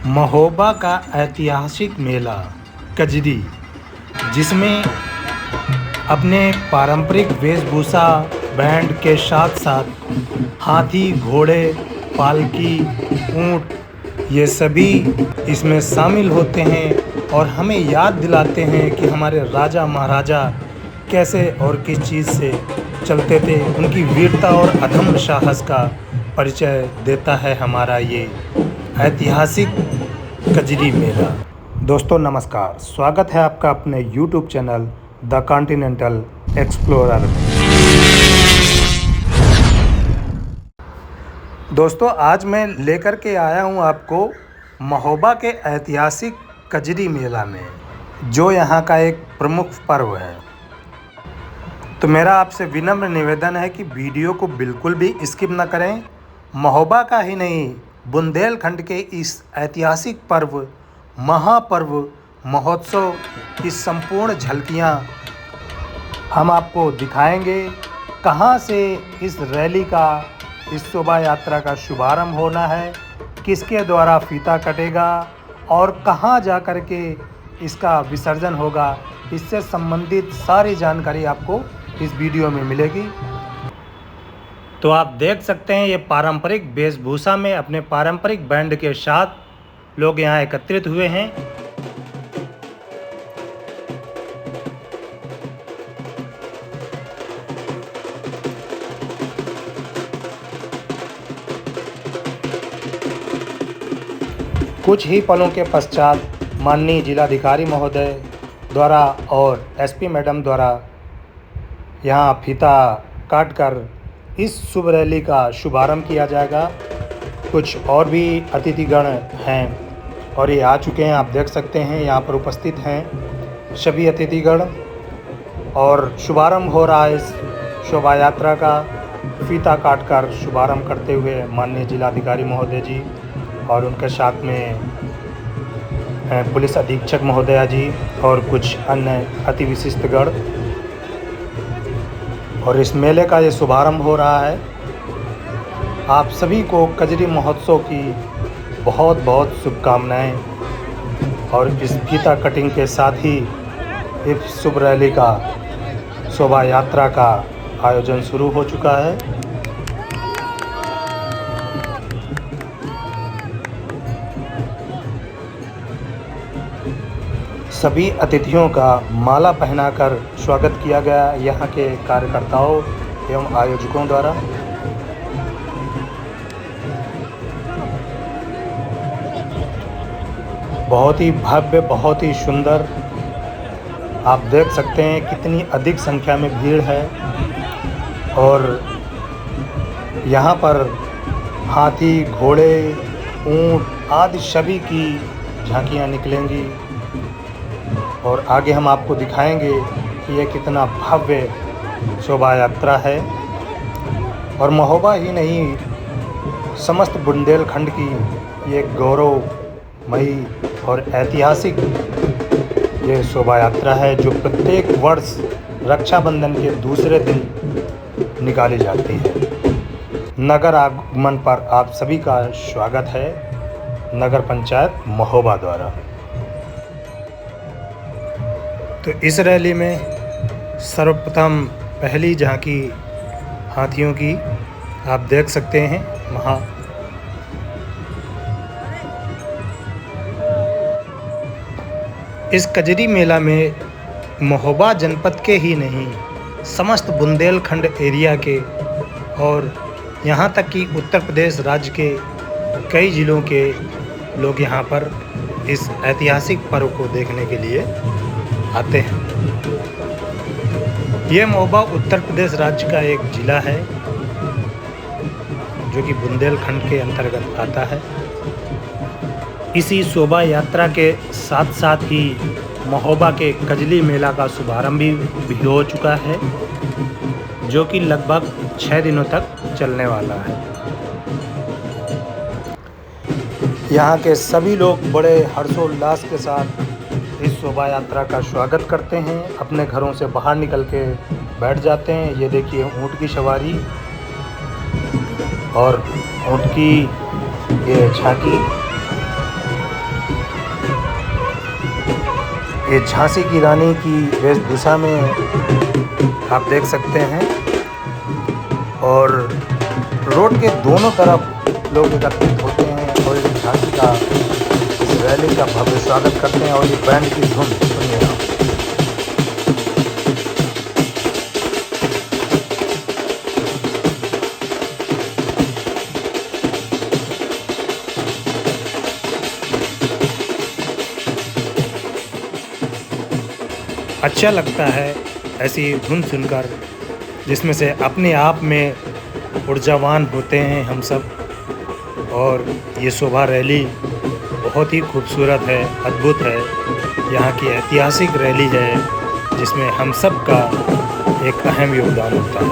महोबा का ऐतिहासिक मेला कजरी, जिसमें अपने पारंपरिक वेशभूषा बैंड के साथ साथ हाथी, घोड़े, पालकी, ऊंट ये सभी इसमें शामिल होते हैं और हमें याद दिलाते हैं कि हमारे राजा महाराजा कैसे और किस चीज़ से चलते थे। उनकी वीरता और अदम्य साहस का परिचय देता है हमारा ये ऐतिहासिक कजरी मेला। दोस्तों नमस्कार, स्वागत है आपका अपने YouTube channel the continental explorer में। दोस्तों आज मैं लेकर के आया हूँ आपको महोबा के ऐतिहासिक कजरी मेला में, जो यहाँ का एक प्रमुख पर्व है। तो मेरा आपसे विनम्र निवेदन है कि वीडियो को बिल्कुल भी स्किप न करें। महोबा का ही नहीं, बुंदेलखंड के इस ऐतिहासिक पर्व, महापर्व, महोत्सव की संपूर्ण झलकियाँ हम आपको दिखाएंगे। कहाँ से इस रैली का, इस शोभा यात्रा का शुभारंभ होना है, किसके द्वारा फीता कटेगा और कहाँ जा कर के इसका विसर्जन होगा, इससे संबंधित सारी जानकारी आपको इस वीडियो में मिलेगी। तो आप देख सकते हैं ये पारंपरिक वेशभूषा में अपने पारंपरिक बैंड के साथ लोग यहाँ एकत्रित हुए हैं। कुछ ही पलों के पश्चात माननीय जिलाधिकारी महोदय द्वारा और एसपी मैडम द्वारा यहाँ फीता काटकर इस शुभ रैली का शुभारंभ किया जाएगा। कुछ और भी अतिथिगण हैं और ये आ चुके हैं, आप देख सकते हैं यहाँ पर उपस्थित हैं सभी अतिथिगण और शुभारंभ हो रहा है इस शोभा यात्रा का। फीता काटकर शुभारंभ करते हुए माननीय जिलाधिकारी महोदय जी और उनके साथ में पुलिस अधीक्षक महोदया जी और कुछ अन्य अति विशिष्टगण। और इस मेले का ये शुभारंभ हो रहा है। आप सभी को कजरी महोत्सव की बहुत बहुत शुभकामनाएं। और इस फीता कटिंग के साथ ही इस शुभ रैली का, शोभा यात्रा का आयोजन शुरू हो चुका है। सभी अतिथियों का माला पहनाकर स्वागत किया गया यहाँ के कार्यकर्ताओं एवं आयोजकों द्वारा। बहुत ही भव्य, बहुत ही सुंदर। आप देख सकते हैं कितनी अधिक संख्या में भीड़ है और यहाँ पर हाथी, घोड़े, ऊंट आदि सभी की झांकियाँ निकलेंगी और आगे हम आपको दिखाएंगे कि ये कितना भव्य शोभा यात्रा है। और महोबा ही नहीं, समस्त बुंदेलखंड की ये गौरवमयी और ऐतिहासिक ये शोभा यात्रा है, जो प्रत्येक वर्ष रक्षाबंधन के दूसरे दिन निकाली जाती है। नगर आगमन पर आप सभी का स्वागत है नगर पंचायत महोबा द्वारा। तो इस रैली में सर्वप्रथम पहली झांकी हाथियों की आप देख सकते हैं वहाँ। इस कजरी मेला में महोबा जनपद के ही नहीं, समस्त बुंदेलखंड एरिया के और यहाँ तक कि उत्तर प्रदेश राज्य के कई ज़िलों के लोग यहाँ पर इस ऐतिहासिक पर्व को देखने के लिए आते हैं। ये महोबा उत्तर प्रदेश राज्य का एक ज़िला है जो कि बुंदेलखंड के अंतर्गत आता है। इसी शोभा यात्रा के साथ साथ ही महोबा के कजरी मेला का शुभारंभ भी हो चुका है, जो कि लगभग 6 दिनों तक चलने वाला है। यहाँ के सभी लोग बड़े हर्षोल्लास के साथ इस शोभा यात्रा का स्वागत करते हैं, अपने घरों से बाहर निकल के बैठ जाते हैं। ये देखिए ऊँट की सवारी और ऊँट की ये झांकी ये झांसी की रानी की वेशभूषा में आप देख सकते हैं और रोड के दोनों तरफ लोग एकत्रित होते हैं और इस झांसी का, इस रैली का भव्य स्वागत करते हैं। और ये बैंड की धुन सुनिए आप। अच्छा लगता है ऐसी धुन सुनकर, जिसमें से अपने आप में ऊर्जावान होते हैं हम सब। और ये शोभा रैली बहुत ही खूबसूरत है, अद्भुत है। यहाँ की ऐतिहासिक रैली है जिसमें हम सब का एक अहम योगदान होता है।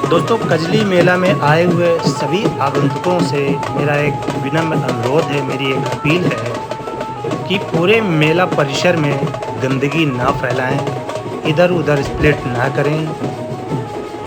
दोस्तों, कजली मेला में आए हुए सभी आगंतुकों से मेरा एक विनम्र अनुरोध है, मेरी एक अपील है कि पूरे मेला परिसर में गंदगी ना फैलाएं, इधर उधर स्प्लिट ना करें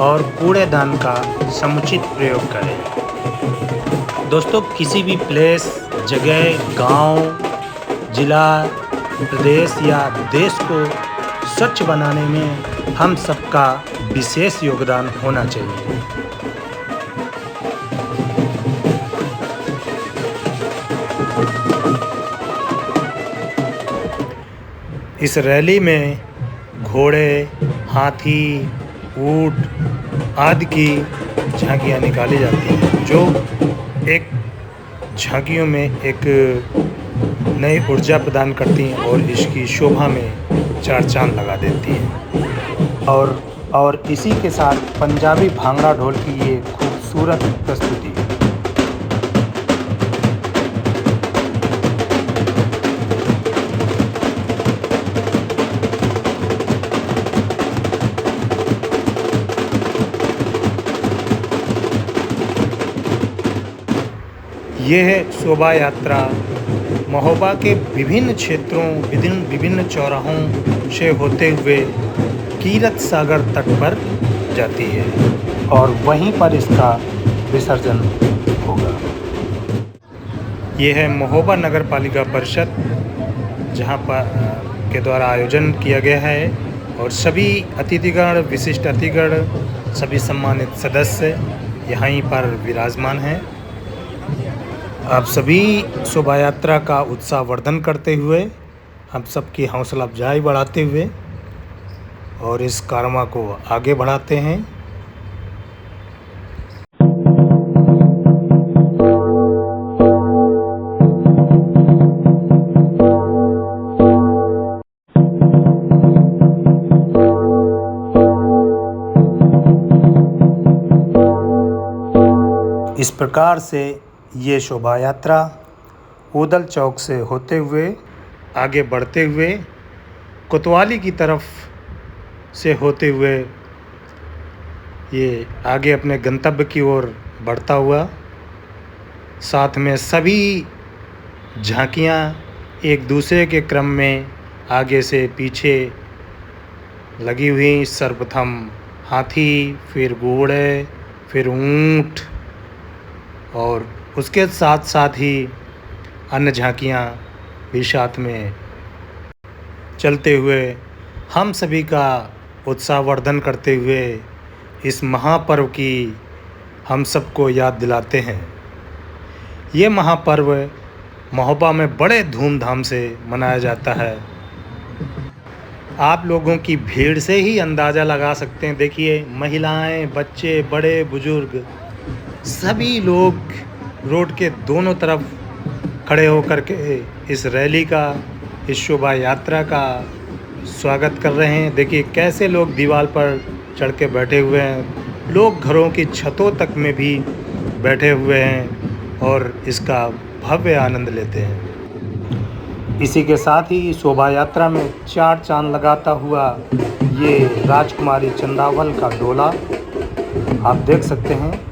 और कूड़ेदान का समुचित प्रयोग करें। दोस्तों, किसी भी प्लेस, जगह, गांव, जिला, प्रदेश या देश को स्वच्छ बनाने में हम सबका विशेष योगदान होना चाहिए। इस रैली में घोड़े, हाथी, ऊंट आदि की झांकियाँ निकाली जाती हैं, जो एक झांकियों में एक नई ऊर्जा प्रदान करती हैं और इसकी शोभा में चार चांद लगा देती हैं। और इसी के साथ पंजाबी भांगड़ा ढोल की ये खूबसूरत प्रस्तुति। यह शोभा यात्रा महोबा के विभिन्न क्षेत्रों, विभिन्न चौराहों से होते हुए कीरत सागर तट पर जाती है और वहीं पर इसका विसर्जन होगा। यह है महोबा नगर पालिका परिषद, जहां पर के द्वारा आयोजन किया गया है और सभी अतिथिगण, विशिष्ट अतिथिगण, सभी सम्मानित सदस्य यहीं पर विराजमान हैं। आप सभी शोभा यात्रा का उत्साहवर्धन करते हुए, हम सबकी हौसला अफजाई बढ़ाते हुए और इस कारवां को आगे बढ़ाते हैं। इस प्रकार से ये शोभा यात्रा ऊदल चौक से होते हुए आगे बढ़ते हुए कोतवाली की तरफ से होते हुए ये आगे अपने गंतव्य की ओर बढ़ता हुआ, साथ में सभी झांकियाँ एक दूसरे के क्रम में आगे से पीछे लगी हुई। सर्वप्रथम हाथी, फिर घोड़े, फिर ऊंट और उसके साथ साथ ही अन्य झांकियाँ भी साथ में चलते हुए हम सभी का उत्साहवर्धन करते हुए इस महापर्व की हम सबको याद दिलाते हैं। ये महापर्व महोबा में बड़े धूमधाम से मनाया जाता है। आप लोगों की भीड़ से ही अंदाज़ा लगा सकते हैं। देखिए, महिलाएं, बच्चे, बड़े बुजुर्ग सभी लोग रोड के दोनों तरफ खड़े होकर के इस रैली का, इस शोभा यात्रा का स्वागत कर रहे हैं। देखिए कैसे लोग दीवार पर चढ़ के बैठे हुए हैं, लोग घरों की छतों तक में भी बैठे हुए हैं और इसका भव्य आनंद लेते हैं। इसी के साथ ही शोभा यात्रा में चार चांद लगाता हुआ ये राजकुमारी चंदावल का डोला आप देख सकते हैं।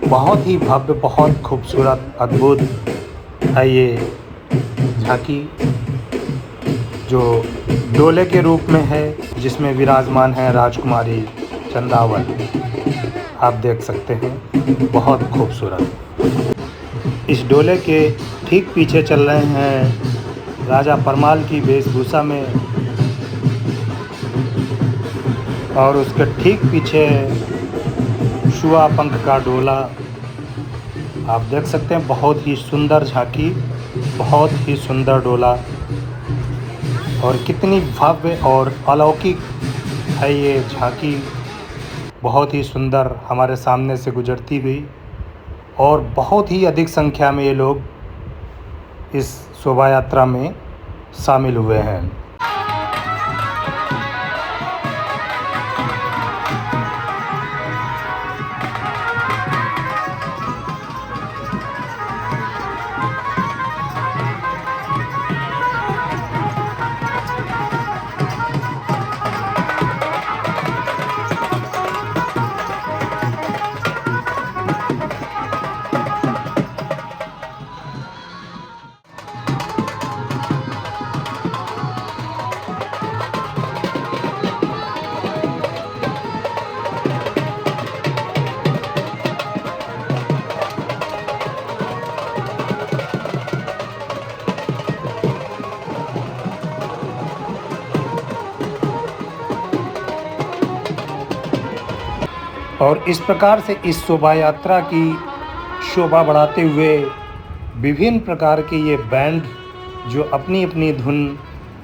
बहुत ही भव्य, बहुत खूबसूरत, अद्भुत है ये झांकी, जो डोले के रूप में है, जिसमें विराजमान है राजकुमारी चंदावल। आप देख सकते हैं, बहुत खूबसूरत। इस डोले के ठीक पीछे चल रहे हैं राजा परमाल की वेशभूषा में, और उसके ठीक पीछे शुआ पंख का डोला आप देख सकते हैं। बहुत ही सुंदर झांकी, बहुत ही सुंदर डोला, और कितनी भव्य और अलौकिक है ये झांकी। बहुत ही सुंदर हमारे सामने से गुजरती हुई, और बहुत ही अधिक संख्या में ये लोग इस शोभा यात्रा में शामिल हुए हैं। और इस प्रकार से इस शोभा यात्रा की शोभा बढ़ाते हुए विभिन्न प्रकार के ये बैंड जो अपनी अपनी धुन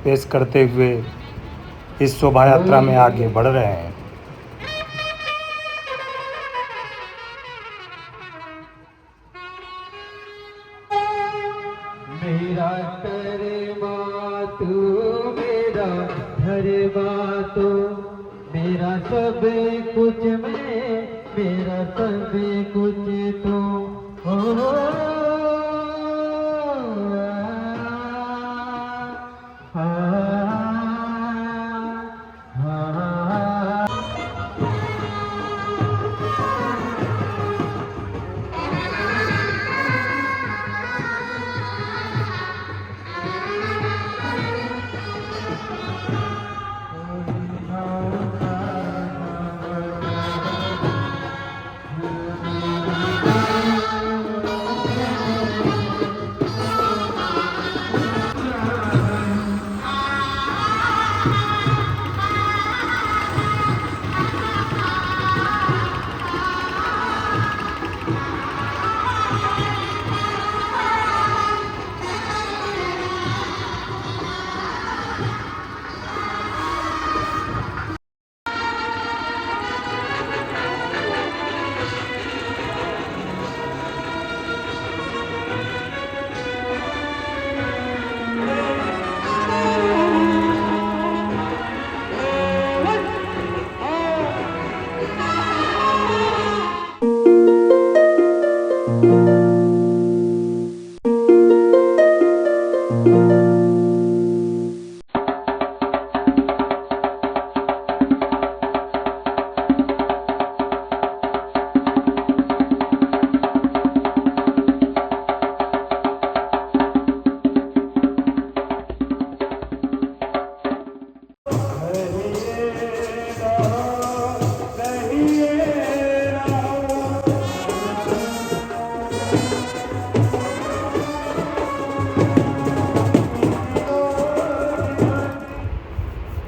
पेश करते हुए इस शोभा यात्रा में आगे बढ़ रहे हैं। मेरा करवा तू, मेरा धरवा तू, मेरा सब कुछ में, मेरा सब कुछ तू।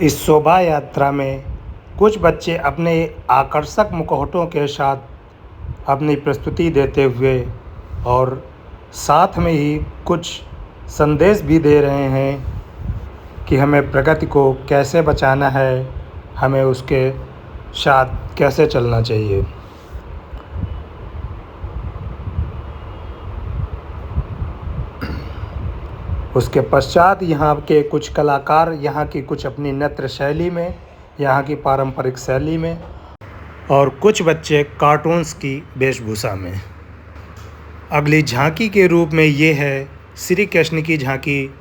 इस शोभा यात्रा में कुछ बच्चे अपने आकर्षक मुखौटों के साथ अपनी प्रस्तुति देते हुए और साथ में ही कुछ संदेश भी दे रहे हैं कि हमें प्रकृति को कैसे बचाना है, हमें उसके साथ कैसे चलना चाहिए। उसके पश्चात यहाँ के कुछ कलाकार यहाँ की कुछ अपनी नृत्य शैली में, यहाँ की पारंपरिक शैली में, और कुछ बच्चे कार्टून्स की वेशभूषा में। अगली झांकी के रूप में ये है श्री कृष्ण की झांकी,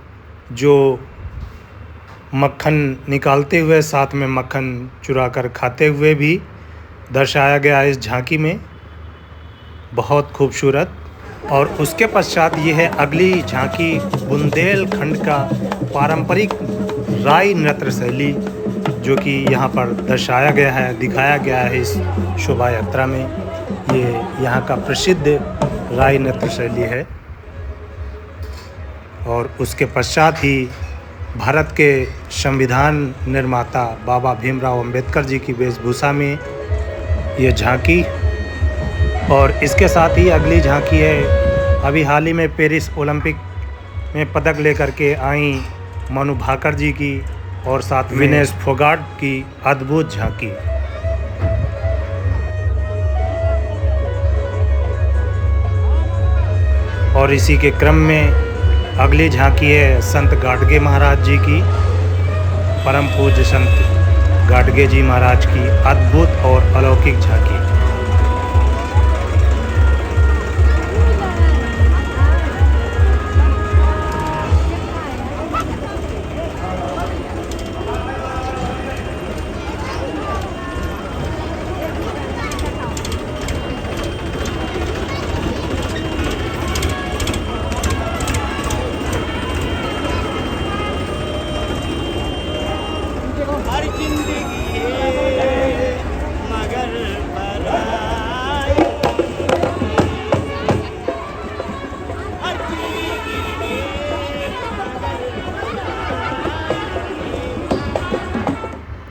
जो मक्खन निकालते हुए साथ में मक्खन चुरा कर खाते हुए भी दर्शाया गया है इस झांकी में, बहुत खूबसूरत। और उसके पश्चात ये है अगली झांकी बुंदेलखंड का पारंपरिक राई नृत्य शैली, जो कि यहाँ पर दर्शाया गया है, दिखाया गया है इस शोभा यात्रा में। ये यहाँ का प्रसिद्ध राई नृत्य शैली है। और उसके पश्चात ही भारत के संविधान निर्माता बाबा भीमराव अंबेडकर जी की वेशभूषा में ये झांकी। और इसके साथ ही अगली झांकी है अभी हाल ही में पेरिस ओलंपिक में पदक लेकर के आई मनु भाकर जी की और साथ विनेश फोगाट की अद्भुत झांकी। और इसी के क्रम में अगली झांकी है संत गाडगे महाराज जी की, परम पूज्य संत गाडगे जी महाराज की अद्भुत और अलौकिक झांकी। हर जिंदगी है मगर पराई, हर जिंदगी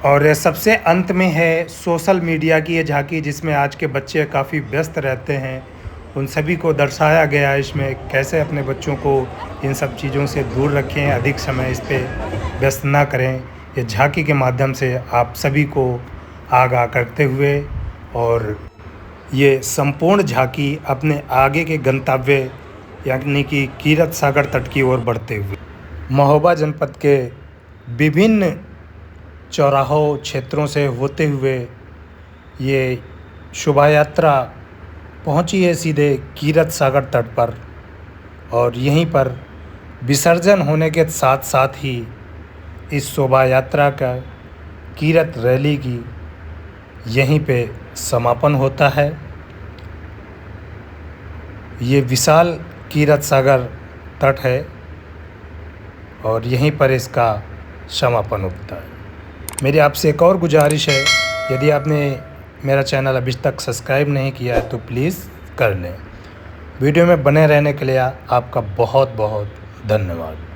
और ये सबसे अंत में है सोशल मीडिया की ये झांकी, जिसमें आज के बच्चे काफ़ी व्यस्त रहते हैं। उन सभी को दर्शाया गया है इसमें कैसे अपने बच्चों को इन सब चीज़ों से दूर रखें, अधिक समय इस पे व्यस्त ना करें। ये झांकी के माध्यम से आप सभी को आगाह करते हुए और ये संपूर्ण झांकी अपने आगे के गंतव्य यानी कि कीरत सागर तट की ओर बढ़ते हुए महोबा जनपद के विभिन्न चौराहों क्षेत्रों से होते हुए ये शोभा यात्रा पहुंची है सीधे कीरत सागर तट पर। और यहीं पर विसर्जन होने के साथ साथ ही इस शोभा यात्रा का कीरत रैली की यहीं पे समापन होता है। ये विशाल कीरत सागर तट है और यहीं पर इसका समापन होता है। मेरी आपसे एक और गुजारिश है, यदि आपने मेरा चैनल अभी तक सब्सक्राइब नहीं किया है तो प्लीज़ कर लें। वीडियो में बने रहने के लिए आपका बहुत बहुत धन्यवाद।